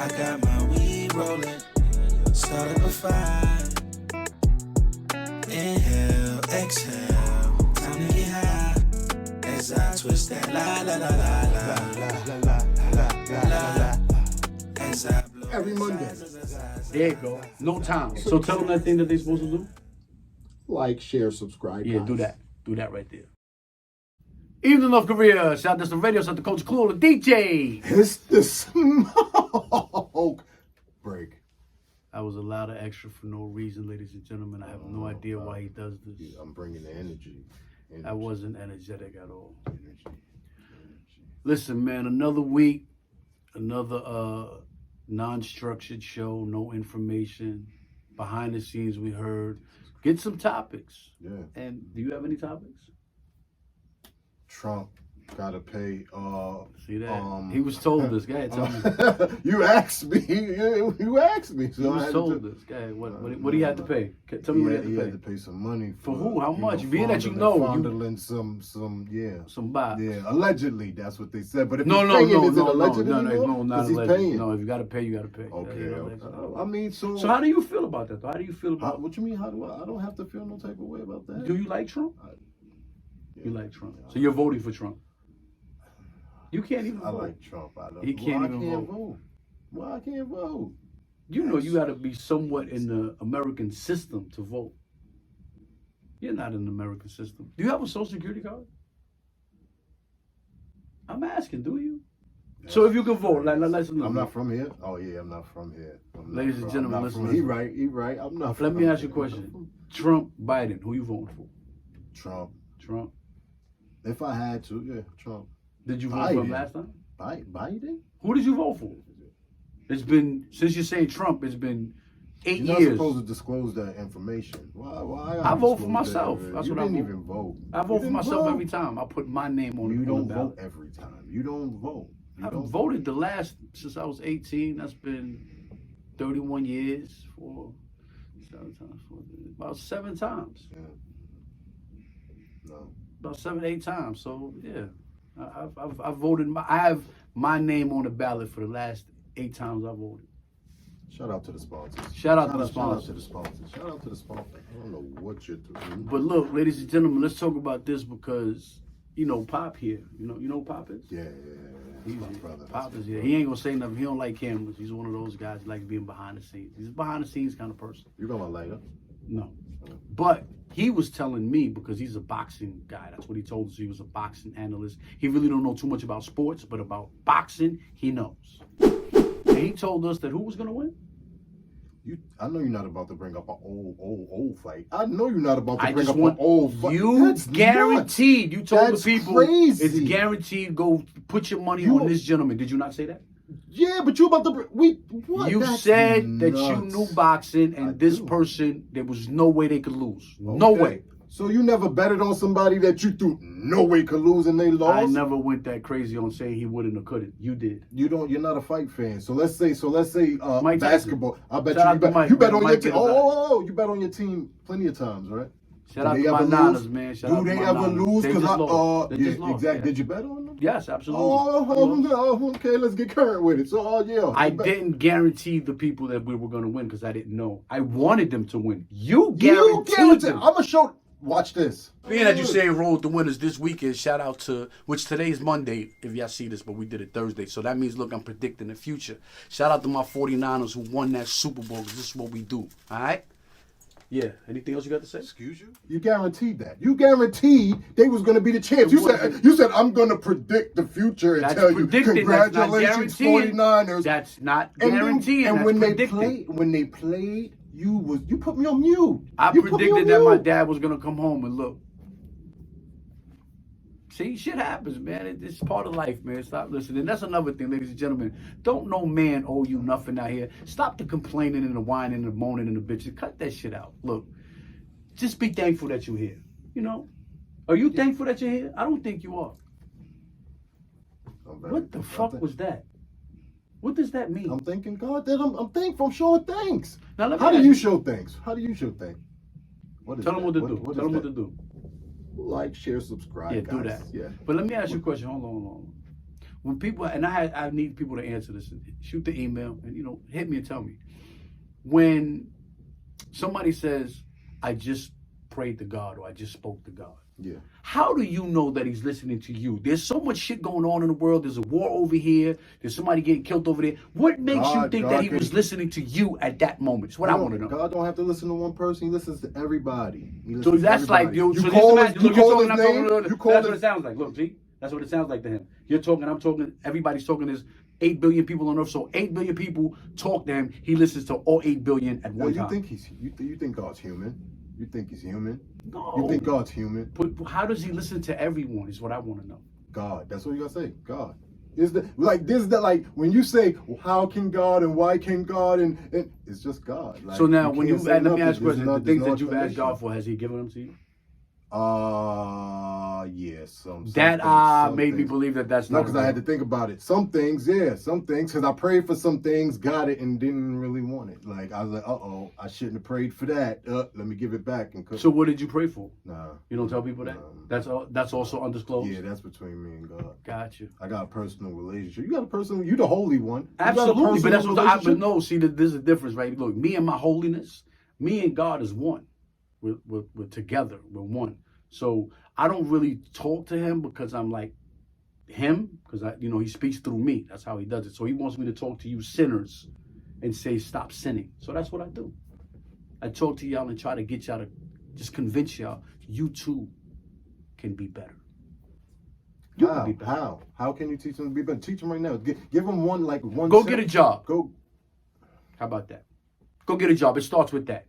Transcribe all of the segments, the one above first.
I got my weed rolling, start up a fire. Inhale, exhale, time to get high. As I twist that la la la la la. As I blow Every Monday. There you go. No time. So tell them that thing that they're supposed to do. Like, share, subscribe. Yeah, guys. do that. Do that right there. Evening, North Korea. Shout out to the radio, shout out to Coach Cool and DJ. It's the smoke break. I was allowed an extra for no reason, ladies and gentlemen. I have no idea why he does this. Yeah, I'm bringing the energy. I wasn't energetic at all. Energy. Listen, man, another week, another non-structured show, no information. Behind the scenes, we heard. Get some topics. Yeah. And do you have any topics? Trump gotta pay. See that? He was told this. Go ahead, tell me. You asked me. You asked me. So He I was had told to, this. Go ahead. What do you have to pay? Tell me what he had to he pay. had to pay some money For who? How much? Being that you fondling some yeah. Some box. Yeah, allegedly, that's what they said. But if No, he's no, paying, no, is it no, allegedly? no, not 'Cause he's allegedly. paying. No, if you gotta pay, you gotta pay. Okay. That ain't allegedly. I mean, so So how do you feel about that? Though? How do you feel about? what you mean? How do I don't have to feel no type of way about that? Do you like Trump? Yeah. You like Trump. So you're voting for Trump. You can't even I vote. like Trump. He can't Why even I can't vote. Why I can't vote? You know you gotta be somewhat in the American system to vote. You're not in the American system. Do you have a social security card? I'm asking, do you? So if you can vote, let's I'm not from here. Oh yeah, I'm not from here. Ladies and gentlemen, listen. He right. I'm not. Let from me ask you a here. question. Trump, Biden, who you voting for? Trump. Trump. If I had to, yeah, Trump. Did you vote for him Biden. last time? Biden? Who did you vote for? It's been, since you're saying Trump, it's been 8 You're not years. supposed to disclose that information. Why? I vote for disclose myself. that? That's You what I didn't vote. even vote. I vote You for didn't myself vote. every time. I put my name on You the don't ballot. vote every time. You don't vote. You I've don't voted the last, since I was 18, that's been 31 years, about 7 times. Yeah. No. About 7, 8 times. So yeah, I've voted. I have my name on the ballot for the last 8 times I voted. Shout out to the sponsors. Shout out to the Shout sponsors. out to the sponsors. Shout out to the sponsors. I don't know what you're doing. But look, ladies and gentlemen, let's talk about this because Pop here. You know who Pop is? Yeah. That's my brother. Pop is here. He ain't gonna say nothing. He don't like cameras. He's one of those guys who likes being behind the scenes. He's a behind the scenes kind of person. You going later? No. But he was telling me, because he's a boxing guy, that's what he told us. He was a boxing analyst. He really don't know too much about sports, but about boxing, he knows. And he told us that who was gonna win? I know you're not about to bring up an old fight. I know you're not about to I bring just up want an old fight. you That's guaranteed. You told That's the people crazy. it's guaranteed. Go put your money on this gentleman. Did you not say that? Yeah, but you about to bring... What? You That's said that you nuts. knew boxing, and I this do. person, there was no way they could lose. No Okay. way. So you never betted on somebody that you thought no way could lose and they lost? I never went that crazy on saying he wouldn't or couldn't. You did. You're not a fight fan. So let's say Mike Tyson. basketball. I bet Shout out to Mike, you bet man. on Mike your team. did it You bet on your team plenty of times, right? Shout out Do to they my ever Niners, lose? man. Shout Do out to they my ever Niners. lose? They Because just lost. They just lost, exactly. yeah. Did you bet on them? Yes, absolutely. Okay, let's get current with it. So, yeah. I didn't guarantee the people that we were going to win because I didn't know. I wanted them to win. You guaranteed them. I'm going to show. Watch this. Being that you say roll with the winners this weekend, shout out to, which today's Monday, if y'all see this, but we did it Thursday. So that means, look, I'm predicting the future. Shout out to my 49ers who won that Super Bowl, because this is what we do. All right? Yeah. Anything else you got to say? Excuse you? You guaranteed that. You guaranteed they was going to be the champs. You said I'm going to predict the future and That's tell you predicting. That's not congratulations, guaranteeing. 49ers. That's not And then- guaranteeing. And That's when predicting. they played, you put me on mute. I You put me predicted on that my mute. dad was gonna come home and look. See, shit happens, man. It's part of life, man. Stop listening. That's another thing, ladies and gentlemen. Don't no man owe you nothing out here. Stop the complaining and the whining and the moaning and the bitching. Cut that shit out. Look, just be thankful that you're here. You know? Are you thankful that you're here? I don't think you are. What the fuck was that? What does that mean? I'm thanking God that I'm thankful. I'm showing thanks. Now, let me How do ask you you- show thanks? How do you show thanks? What is Tell them that? what to do. What Tell them is what that? to do. Like, share, subscribe. Yeah, do guys. that. Yeah. But let me ask you a question. Hold on. when people, and I need people to answer this, shoot the email and, hit me and tell me. When somebody says, I just prayed to God or I just spoke to God. Yeah. How do you know that he's listening to you? There's so much shit going on in the world. There's a war over here. There's somebody getting killed over there. What makes you think that he was listening to you at that moment? It's what I want to know. God don't have to listen to one person. He listens to everybody. So that's like, you so call this his, you call his name. You call that's his, what it sounds like. Look, see? That's what it sounds like to him. You're talking, I'm talking, everybody's talking. There's 8 billion people on earth. So 8 billion people talk to him. He listens to all 8 billion at one time. You think God's human? You think he's human? No. You think God's human? But how does he listen to everyone is what I want to know. God. That's what you gotta say. God. Like when you say, well, how can God and why can God and it's just God. Like, so now when let me ask you a question. The things that you've asked explanation. God for, has he given them to you? Yes. That made me believe that that's no, not. because I had to think about it. Some things, yeah, some things. Because I prayed for some things, got it, and didn't really want it. Like I was like, I shouldn't have prayed for that. Let me give it back and cook. So what did you pray for? Nah, you don't tell people that. That's also undisclosed. Yeah, that's between me and God. Got you. I got a personal relationship. You got a personal. You the holy one. Absolutely, but that's what but no. See, there's a difference, right? Look, me and my holiness, me and God is one. We're together. We're one. So I don't really talk to him because I'm like him, because he speaks through me. That's how he does it. So he wants me to talk to you sinners and say, stop sinning. So that's what I do. I talk to y'all and try to get y'all to just convince y'all, you too can be better. You can be better. How can you teach them to be better? Teach them right now. Give them one. Go get a job. Go. How about that? Go get a job. It starts with that.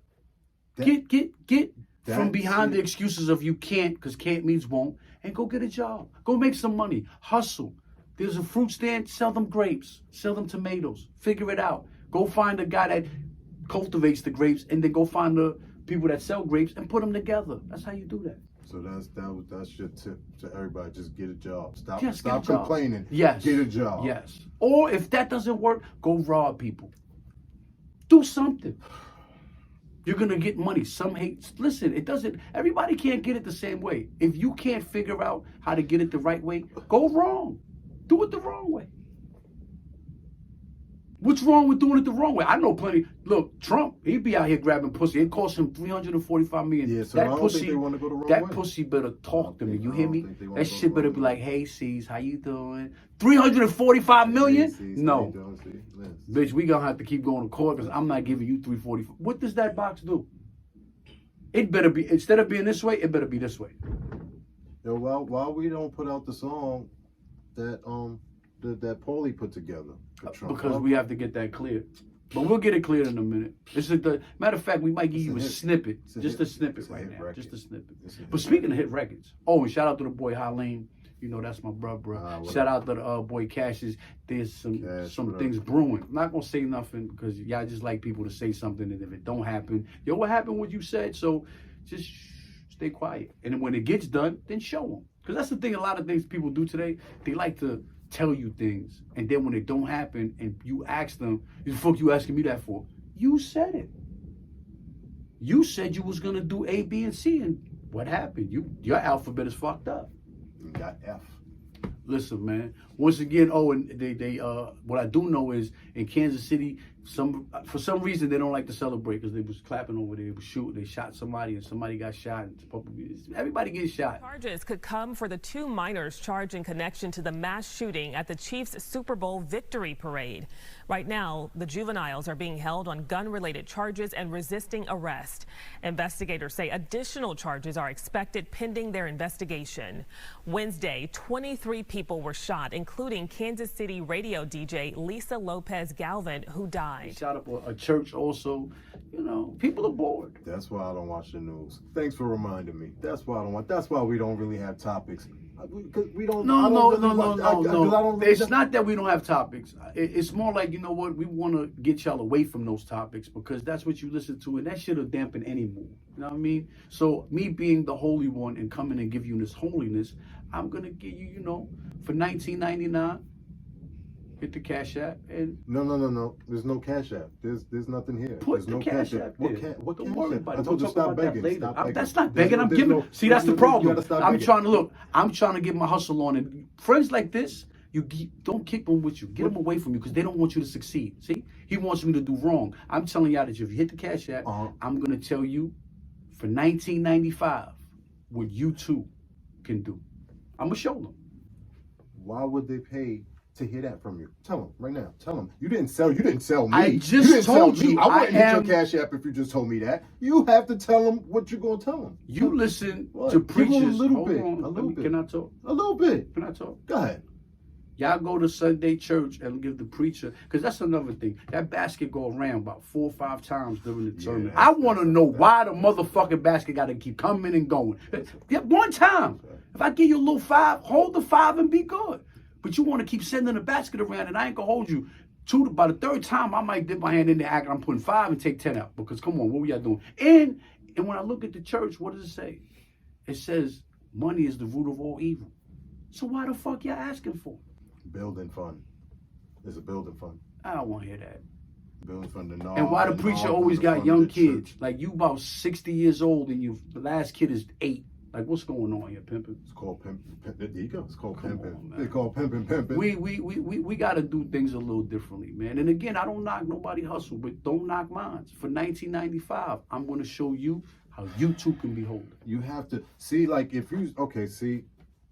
Get from behind the excuses of you can't, because can't means won't, and go get a job. Go make some money. Hustle. There's a fruit stand, sell them grapes, sell them tomatoes. Figure it out. Go find a guy that cultivates the grapes, and then go find the people that sell grapes and put them together. That's how you do that. So that's your tip to everybody. Just get a job. Stop complaining. Yes. Get a job. Yes. Or if that doesn't work, go rob people. Do something. You're going to get money. Some hate. Listen, everybody can't get it the same way. If you can't figure out how to get it the right way, go wrong. Do it the wrong way. What's wrong with doing it the wrong way? I know plenty. Look, Trump, he'd be out here grabbing pussy. It cost him $345 million. Yeah, so I don't think they want to go the wrong way. That pussy better talk to me. You hear me? That shit better be like, hey, C's, how you doing? $345 million? No. Bitch, we gonna have to keep going to court because I'm not giving you $345. What does that box do? It better be, instead of being this way, it better be this way. Yo, why we don't put out the song that that Paulie put together? Because we have to get that clear. But we'll get it cleared in a minute. This is the matter of fact, we might give you a snippet. Just a snippet right now. Just a snippet. But speaking of hit records, and shout out to the boy Halim. That's my bro. Shout out to the boy Cassius. There's some things brewing. I'm not gonna say nothing because y'all just like people to say something, and if it don't happen, what happened? What you said. So just stay quiet. And then when it gets done, then show them. Because that's the thing. A lot of things people do today. They like to tell you things, and then when it don't happen, and you ask them, "The fuck you asking me that for?" You said it. You said you was gonna do A, B, and C, and what happened? Your alphabet is fucked up. You got F. Listen, man. Once again, and they what I do know is in Kansas City, for some reason they don't like to celebrate because they was clapping over there, they was shooting, they shot somebody, and somebody got shot. Everybody gets shot. Charges could come for the 2 minors charged in connection to the mass shooting at the Chiefs Super Bowl victory parade. Right now, the juveniles are being held on gun-related charges and resisting arrest. Investigators say additional charges are expected pending their investigation. Wednesday, 23 people were shot, including Kansas City radio DJ Lisa Lopez Galvin, who died. He shot up a church also. People are bored. That's why I don't watch the news. Thanks for reminding me. That's why I don't watch. That's why we don't really have topics. We don't. No. It's not that we don't have topics. It's more like, we want to get y'all away from those topics because that's what you listen to, and that shit'll dampen any mood. You know what I mean? So me being the holy one and coming and give you this holiness, I'm gonna give you, for $19.99. Hit the Cash App and no. There's no Cash App. There's nothing here. There's no Cash App. What Don't worry about it. I told you stop begging. That's not begging. I'm giving. See, that's the problem. I'm trying to get my hustle on, and friends like this, don't keep them with you. Get them away from you because they don't want you to succeed. See, he wants me to do wrong. I'm telling y'all that if you hit the Cash App, I'm gonna tell you for $19.95 what you too can do. I'm gonna show them. Why would they pay to hear that from you? Tell them right now. Tell them you didn't sell me. I you just didn't told sell me. you I wouldn't I hit am- your Cash App if you just told me that. You have to tell them what you're gonna tell them. You listen What? to Give 'em preachers. a little Hold bit. on. A little bit. Can I talk? A little bit. Can I talk? Go ahead. Y'all go to Sunday church and give the preacher, because that's another thing. That basket go around about 4 or 5 times during the sermon. I want to know why the motherfucking basket got to keep coming and going. Yeah, one time. If I give you a little 5, hold the 5 and be good. But you want to keep sending the basket around, and I ain't going to hold you. By the 3rd time, I might dip my hand in there acting I'm putting 5 and take 10 out. Because come on, what were y'all doing? And when I look at the church, what does it say? It says money is the root of all evil. So why the fuck y'all asking for? Building fund. There's a building fund. I don't want to hear that. Building fund. And why the preacher always got young kids? Like you about 60 years old and the last kid is 8. Like what's going on here, pimping? It's called pimping. There you go. It's called Come pimping. on, man. It's called pimping. We got to do things a little differently, man. And again, I don't knock nobody hustle, but don't knock mine. For $19.95, I'm going to show you how you too can be holy. You have to see, like, if you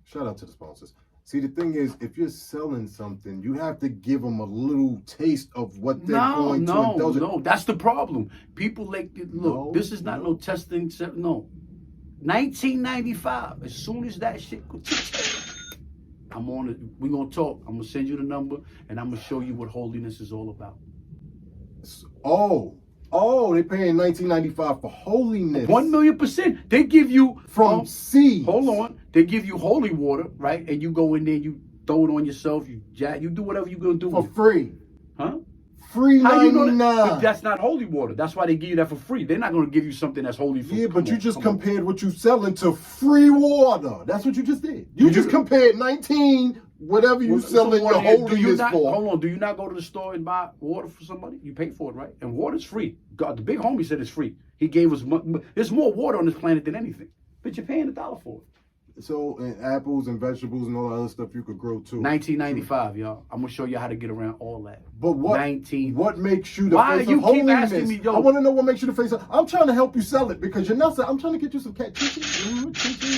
shout out to the sponsors. See, the thing is, if you're selling something, you have to give them a little taste of what they're going to indulge in. No, that's the problem. People look. This is not no testing. No, $19.95. As soon as that shit goes, I'm on it. We're gonna talk. I'm gonna send you the number, and I'm gonna show you what holiness is all about. Oh, they paying $19.95 for holiness. 1,000,000%. They give you from seeds. Hold on. They give you holy water, right? And you go in there, you throw it on yourself, you do whatever you're gonna do for with it. free. Huh? Free How you know $99. that? That's not holy water. That's why they give you that for free. They're not gonna give you something that's holy for Yeah, but you just compared what you selling to free water. That's what you just did. You just compared 19 whatever you selling your holiness for. Hold on. Do you not go to the store and buy water for somebody? You pay for it, right? And water's free. God, the big homie said it's free. He gave us there's more water on this planet than anything. But you're paying $1 for it. So, and apples and vegetables and all that other stuff you could grow too. $19.95, y'all. I'm gonna show you how to get around all that. But what makes you the Why face you of keep holiness? asking me, yo? I want to know what makes you the face of. I'm trying to help you sell it because you're not. I'm trying to get you some cat chicken.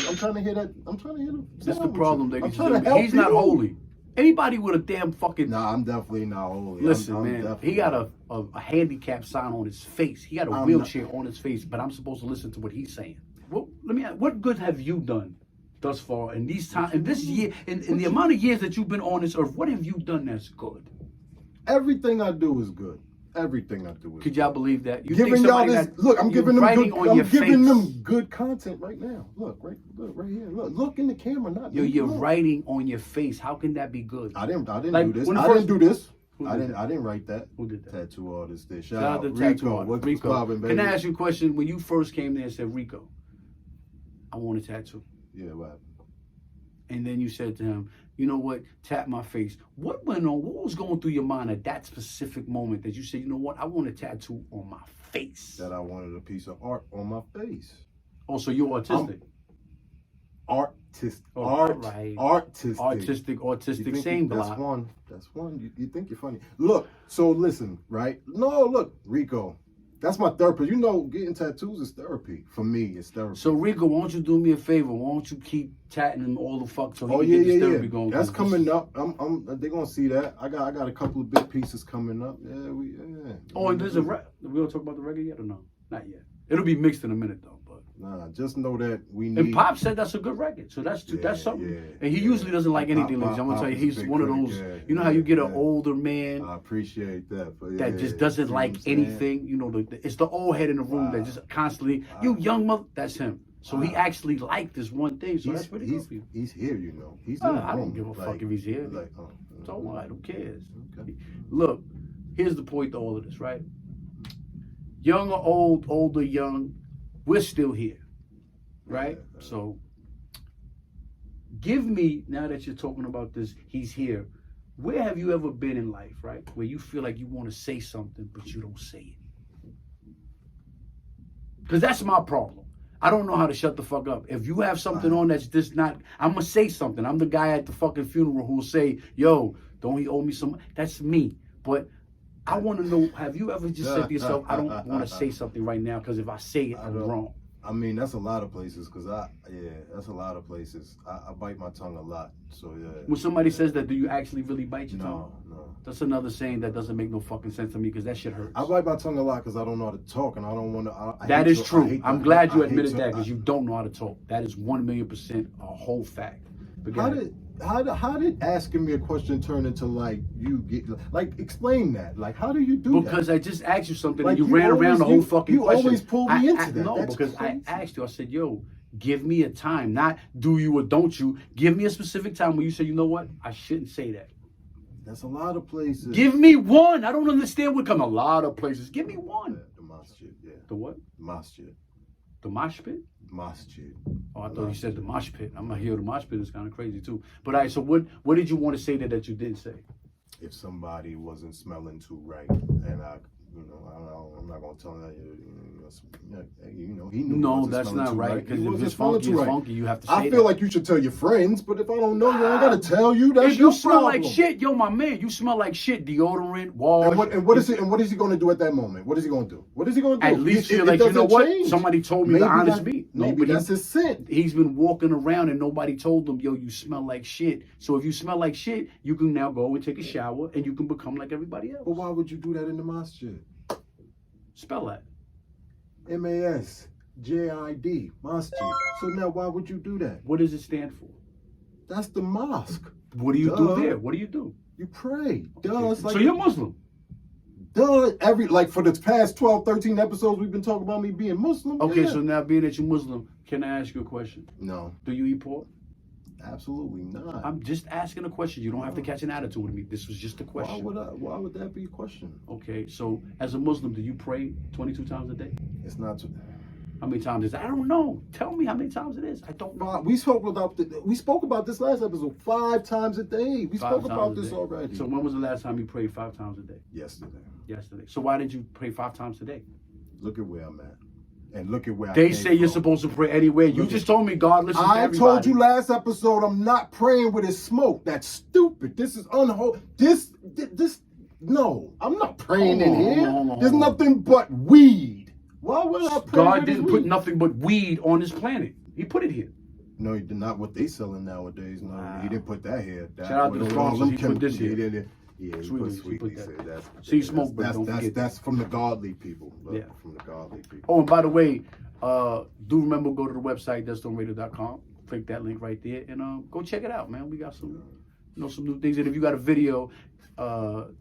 I'm trying to hear that. I'm trying to hear them. That's the problem, ladies and gentlemen. help He's not you. holy. Anybody with a damn fucking Nah, I'm definitely not holy. listen, I'm man. definitely He got not. a handicap sign on his face. He got a wheelchair on his face, but I'm supposed to listen to what he's saying. Well, let me ask, what good have you done thus far in these times, in this year, in the amount of years that you've been on this earth? What have you done that's good? Everything I do is good. Everything I do is Could y'all believe that? You giving think y'all somebody this. that- Look, I'm you're giving them writing good. on I'm your giving face. them good content right now. Look, right here. Look in the camera, not me. You're Look. writing on your face. How can that be good? I didn't Like, do this. when I first- didn't do this. Who I did didn't. that? I didn't write that. Who did that? Tattoo artist did. Shout out to Rico. Tattoo Artist. What's Rico. poppin', baby? Can I ask you a question? When you first came there and said, Rico, I want a tattoo. Yeah, what happened? And then you said to him, you know what, tap my face. What went on? What was going through your mind at that specific moment that you said, you know what, I want a tattoo on my face? That I wanted a piece of art on my face. Oh, so you're autistic. Artistic. Oh, right. Artistic. Autistic, same That's block. one. That's one. You think you're funny. Look, so listen, right? No, look, Rico. That's my therapist. You know, getting tattoos is therapy. For me, it's therapy. So Rico, why don't you do me a favor? Why don't you keep tatting him all the fuck so he can get this therapy going? That's coming up. They're gonna see that. I got a couple of big pieces coming up. Yeah. Oh, and there's a we gonna talk about the record yet or no? Not yet. It'll be mixed in a minute though. But nah, just know that we need. and Pop said that's a good record, so that's something. Yeah, and he usually doesn't like anything like this. I'm gonna tell you, he's one of those. You know how you get an older man. I appreciate that. But That just doesn't like anything, you know. It's the old head in the room that just constantly, you young mother. That's him. So he actually liked this one thing. So that's pretty good for you. He's here, you know. He's in the room. I don't give a fuck if he's here. Like, So what? Who cares? Okay. Look, here's the point to all of this, right? Young or old, old or young, we're still here, right? So give me, now that you're talking about this, he's here. Where have you ever been in life, right? Where you feel like you want to say something, but you don't say it? Because that's my problem. I don't know how to shut the fuck up. If you have something on that's just not, I'm gonna say something. I'm the guy at the fucking funeral who'll say, "Yo, don't he owe me some?" That's me. But I want to know, have you ever just said to yourself, "I don't want to say something right now because if I say it, I'm wrong." I mean, that's a lot of places, that's a lot of places. I bite my tongue a lot, so yeah. When somebody says that, do you actually really bite your tongue? No. That's another saying that doesn't make no fucking sense to me because that shit hurts. I bite my tongue a lot because I don't know how to talk, and I don't want to. That is true. I'm glad you admitted that because you don't know how to talk. That is 1,000,000% a whole fact. How did asking me a question turn into like you get like explain that? Like how do you do that? Because I just asked you something Like, and you you ran always- around the whole you- fucking you question. always pull me into that. No, That's because crazy. I asked you. I said, "Yo, give me a time, not do you or don't you. Give me a specific time where you say, you know what, I shouldn't say that. That's a lot of places. Give me one. I don't understand what come a lot of places. Give me one. The masjid, yeah. The what? Masjid. The mosh pit? Masjid. Oh, I thought you said the mosh pit. I'm not here. The mosh pit is kind of crazy too. But all right, so what did you want to say that you didn't say? If somebody wasn't smelling too right, and I'm not gonna tell him that. He knew. No, he wasn't that's smelling not too right. Because He if wasn't it's smelling funky, too it's right. funky. You have to say I that. feel like you should tell your friends, but if I don't know, you ain't gotta tell you. That's If your you smell problem. like shit, yo, my man, you smell like shit. Deodorant, wash. And what is he going to do at that moment? What is he going to do? What is he going to do? At least It feel like, you know doesn't what? change. Somebody told me Maybe the honest that- meat. Maybe Nobody- that's his sin. He's been walking around and nobody told him, yo, you smell like shit. So if you smell like shit, you can now go and take a shower and you can become like everybody else. But why would you do that in the masjid? Spell that. MASJID, masjid. So now why would you do that? What does it stand for? That's the mosque. What do you Duh. do there? What do you do? You pray. Duh. It's like, So you're Muslim. duh. For the past 12, 13 episodes, we've been talking about me being Muslim. Okay, yeah. so now being that you're Muslim, can I ask you a question? No, Do you eat pork? absolutely not. I'm just asking a question. You don't have to catch an attitude with me. This was just a question. Why would that be a question? Okay, so as a Muslim, do you pray 22 times a day? It's not. How many times is that? I don't know. Tell me how many times it is. I don't know. We spoke about this last episode 5 times a day. We 5 spoke about times a this day. already. So when was the last time you prayed 5 times a day? Yesterday. Yesterday. So why did you pray 5 times a day? Look at where I'm at, and look at where They I say came you're from. supposed to pray anywhere. You Look just at- told me God listens to I everybody. told you last episode I'm not praying with his smoke. That's stupid. This is unholy. This. No, I'm not praying in here. Hold on. There's nothing but weed. Why would I pray God with his didn't put weed? nothing but weed on this planet. He put it here. No, he did not what they selling nowadays. No, Wow. he didn't put that here. That, Shout out to the with all sponsors. them He put this chemicals. here. He did. Yeah, he Sweet, put he sweet. put He that. said that's. See, smoke, but don't that's, forget that's from the godly people. Look, Yeah. from the godly people. Oh, and by the way, do remember go to the website DeathStoneRadio.com. Click that link right there and go check it out, man. We got some new things. And if you got a video,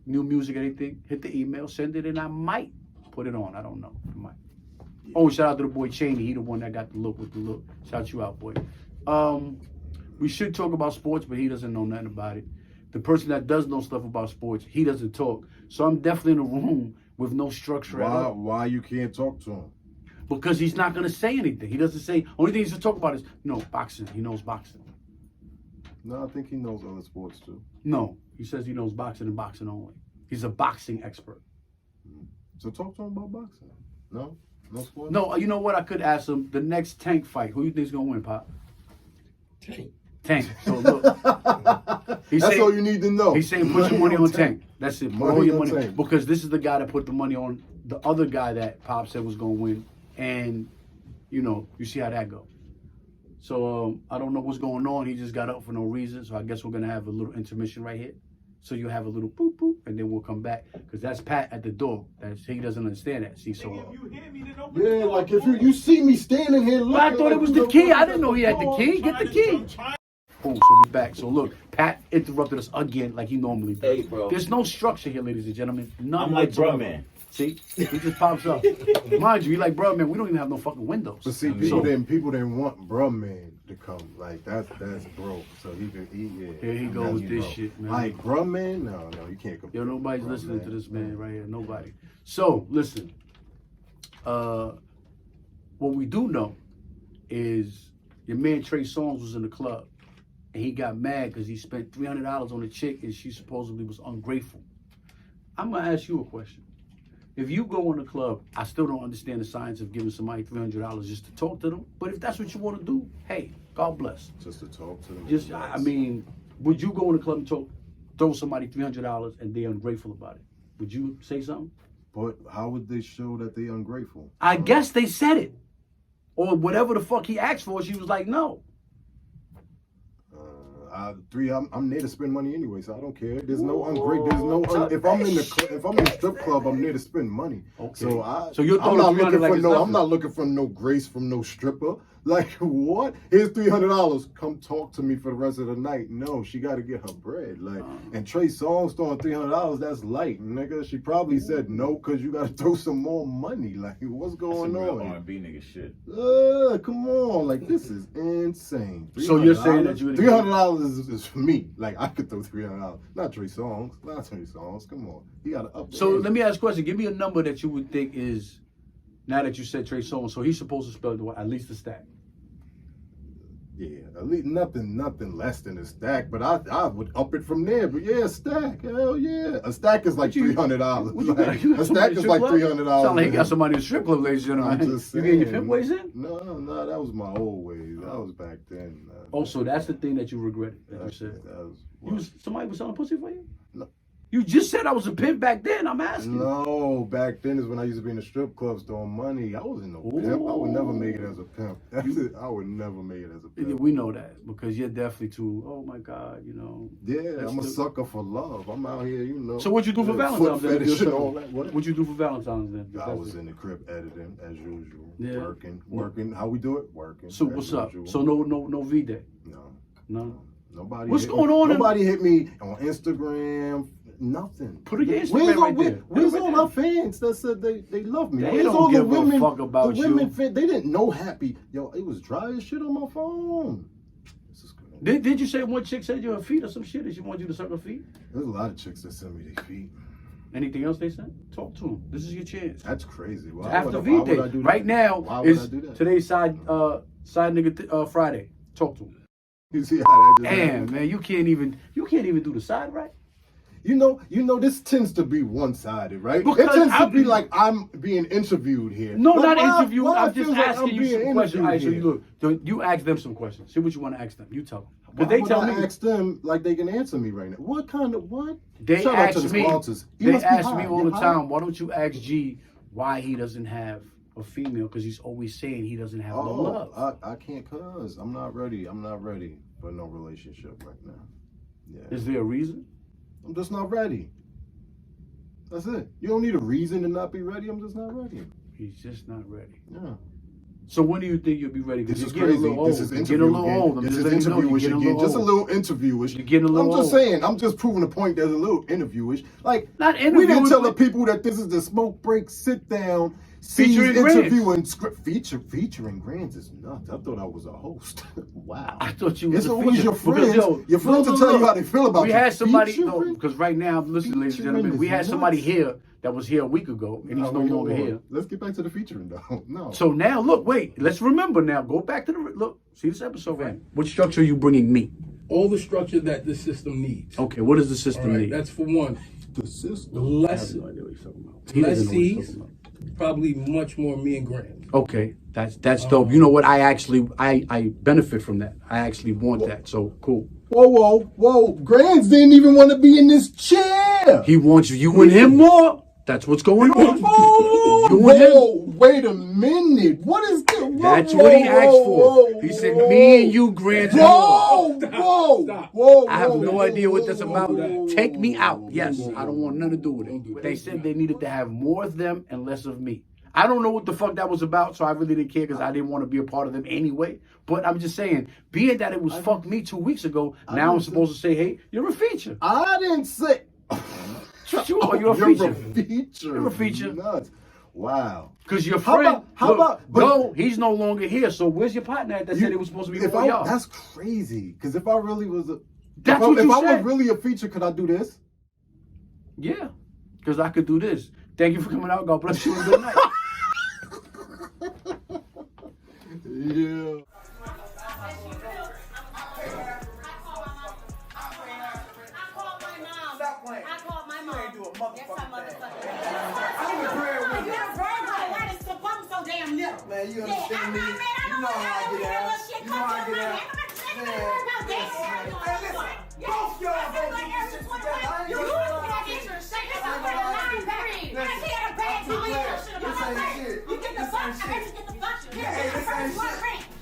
new music, anything, hit the email, send it, and I might put it on. I don't know. I might. Oh, shout out to the boy Cheney. He the one that got the look with the look. Shout you out, boy. We should talk about sports, but he doesn't know nothing about it. The person that does know stuff about sports, he doesn't talk. So I'm definitely in a room with no structure at all. Why you can't talk to him? Because he's not going to say anything. He doesn't say, only thing he's going to talk about is, boxing. He knows boxing. No, I think he knows other sports too. No, he says he knows boxing and boxing only. He's a boxing expert. So talk to him about boxing. No? No sports? No, you know what? I could ask him, the next Tank fight, who you think's going to win, Pop? Tank. So look. That's all you need to know. He's saying put your money on Tank. That's it. Put all Money your on money. Tank. Because this is the guy that put the money on the other guy that Pop said was going to win. And, you see how that go. So I don't know what's going on. He just got up for no reason. So I guess we're going to have a little intermission right here. So you have a little boop boop, and then we'll come back. Because that's Pat at the door. He doesn't understand that. See, so... Yeah, like if you see me standing here looking. But I thought it was the key. I didn't know he had the key. Get the key. Oh, so we back. So look, Pat interrupted us again like he normally does. Hey, bro. There's no structure here, ladies and gentlemen. None I'm like whatsoever. bruh, man. See, he just pops up. Mind you, he like, bro, man, we don't even have no fucking windows. But see, people didn't want bruh man to come. Like that's bro. So here he go with this shit, man. Like bruh man, no, you can't compare. Yo, nobody's bruh listening man. to this man right here. Nobody. So listen. What we do know is your man Trey Songz was in the club, and he got mad because he spent $300 on a chick, and she supposedly was ungrateful. I'm gonna ask you a question. if you go in a club, I still don't understand the science of giving somebody $300 just to talk to them. But if that's what you want to do, hey, God bless. Just to talk to them. Just, I mean, would you go in a club and throw somebody $300 and they're ungrateful about it? Would you say something? But how would they show that they ungrateful? I guess they said it. Or whatever the fuck he asked for, she was like, no. I'm there to spend money anyway, so I don't care. There's no ungrateful. There's no. If I'm in the strip club, I'm there to spend money. Okay. So you're I'm not looking like for no. I'm not looking for no grace from no stripper. Like what? Here's $300. Come talk to me for the rest of the night. No, she got to get her bread. Like and Trey Songz throwing $300. That's light, nigga. She probably said no because you got to throw some more money. Like what's going That's some on? real R&B nigga shit. Come on, like this is insane. So you're saying that you $300 is for me. Like I could throw $300. Not Trey Songz. Not Trey Songz. Come on, he got to up. So let me ask a question. Give me a number that you would think is, now that you said Trey Songz, so he's supposed to spell at least a stack. Yeah, at least nothing less than a stack. But I would up it from there. But yeah, a stack. Hell yeah, a stack is like $300. Like, a stack is like $300. Sound like you got somebody in the strip club, ladies and I'm gentlemen. just You saying. getting your pimp ways in? No, that was my old ways. That was back then. Oh, so that's the thing that you regretted, that you said. Somebody was selling pussy for you? No. You just said I was a pimp back then. I'm asking. No, back then is when I used to be in the strip clubs throwing money. I wasn't no pimp. I would never make it as a pimp. I would never make it as a pimp. We know that because you're definitely too, oh my God, you know. Yeah, I'm a sucker for love. I'm out here, you know. So what you do for Valentine's Foot fetish and all that. What you do for Valentine's then? I was in the crib editing as usual. Yeah. Working. How we do it? Working. So what's up? So no V-Day? No. Nobody. What's going on? Nobody hit me on Instagram. Nothing. Put your Instagram right there. Where's all my fans that said they love me? They don't give a fuck about the women fan, they didn't know happy. Yo, it was dry as shit on my phone. This is good. Did you say one chick said your feet or some shit that she wanted you to suck her feet? There's a lot of chicks that send me their feet. Anything else they said? Talk to them. This is your chance. That's crazy. After V-Day. Right now is today's side nigga Friday. Talk to him. You see how that just Damn, happened? man, you can't even do the side right. You know, this tends to be one-sided, right? Because it tends to be like I'm being interviewed here. No, like, not interviewed. why I'm it just feels like asking I'm you being some questions. All right, so interviewed you ask them some questions. See what you want to ask them. You tell them. Why They would tell I me. ask them like they can answer me right now? What? They Shout out to ask the me. sponsors. You They must be ask high. me all You're the high? time. Why don't you ask G why he doesn't have a female? Because he's always saying he doesn't have no love. I can't cause I'm not ready. I'm not ready for no relationship right now. Yeah. Is there a reason? I'm just not ready. That's it. You don't need a reason to not be ready. I'm just not ready. He's just not ready. Yeah. So when do you think you'll be ready? This is you're getting crazy. a little old. This is You're getting a interview little again. old. I'm This just is letting you know you're interviewish getting a again. little Just a old. little interviewish. You're getting a little I'm just old. saying. I'm just proving a point. There's a little interviewish. Like Not we didn't interviewish, tell the but- people that this is the smoke break, sit down, Featuring interviewing script featuring Grants is nuts. I thought I was a host. Wow. I thought you It's was a always feature. your friends. Because, Your friends will tell you how they feel about we you. had somebody, Featuring? because right now, listen, ladies and gentlemen, Featuring we is had somebody nuts. here that was here a week ago, and he's no longer here. Let's get back to the featuring though. No. So now, look, wait, let's remember now. Go back to look, see this episode, right? What structure are you bringing me? All the structure that the system needs. Okay, what does the All system right, need? that's for one. the system. Less, I have no idea what he's talking about. less He doesn't know what he's C's, talking about. probably much more me and Grant. Okay, that's dope. You know what? I benefit from that. I actually want that. So cool. Whoa. Grants didn't even want to be in this chair. He wants you and him more. That's what's going on. You and him. Whoa, wait a minute. What is this? That's what he asked for. He said, me and you, Grant. Whoa. I have no idea what that's about. Take me out. Yes, I don't want nothing to do with it. They said they needed to have more of them and less of me. I don't know what the fuck that was about, so I really didn't care because I didn't want to be a part of them anyway. But I'm just saying, being that it was fuck me 2 weeks ago, now I'm supposed to say, hey, you're a feature. I didn't say. You are. You're a feature. You're a feature. Nuts. Wow. Because your How friend, about- no, he's no longer here. So where's your partner at that said it was supposed to be more y'all? That's crazy. Because if I really was a. That's if what I, you if I said. was really a feature, could I do this? Yeah, because I could do this. Thank you for coming out. God bless you and good night. Yeah. I called my mom. Yes, I motherfucking did. man. You understand me? You know how I get out. You know how I get out. Man, listen. Both y'all go get this shit together. I ain't gonna lie. This ain't shit. You get the fuck. I had to get the fuck. Hey, this ain't shit.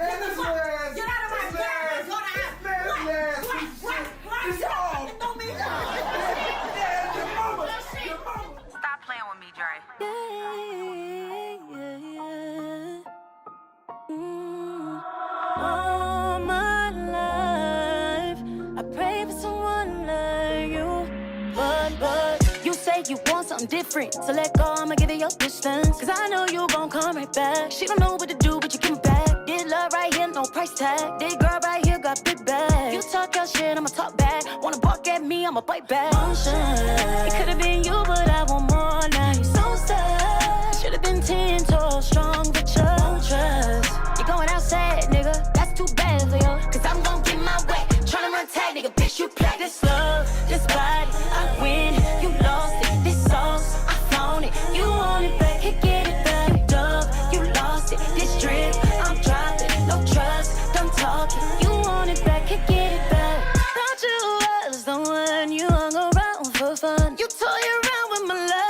Hey, this is ass. Get out of my bed. Go to Stop playing with me, Dre. All my life, I pray for someone like you. But you say you want something different, so let go, I'ma give it your distance. Cause I know you gon' come right back. She don't know what to do, but you give me back. This love right here, no price tag. This girl right here got big bag. You talk your shit, I'ma talk back. Wanna bark at me, I'ma bite back. Motion. It could've been you, but I want more now. You so sad. Should've been 10 toes strong, but you won't trust. You going outside, nigga, that's too bad for you. Cause I'm gon' get my way. Tryna run tag, nigga, bitch, you play. This love, this body, I win. You lost it, this sauce, I found it. You want it back, can't get it back. Dub, you lost it, this drip, I'm dropping. No trust, done talking. You want it back, can't get it back. Thought you was the one you hung around for fun. You toy around with my love.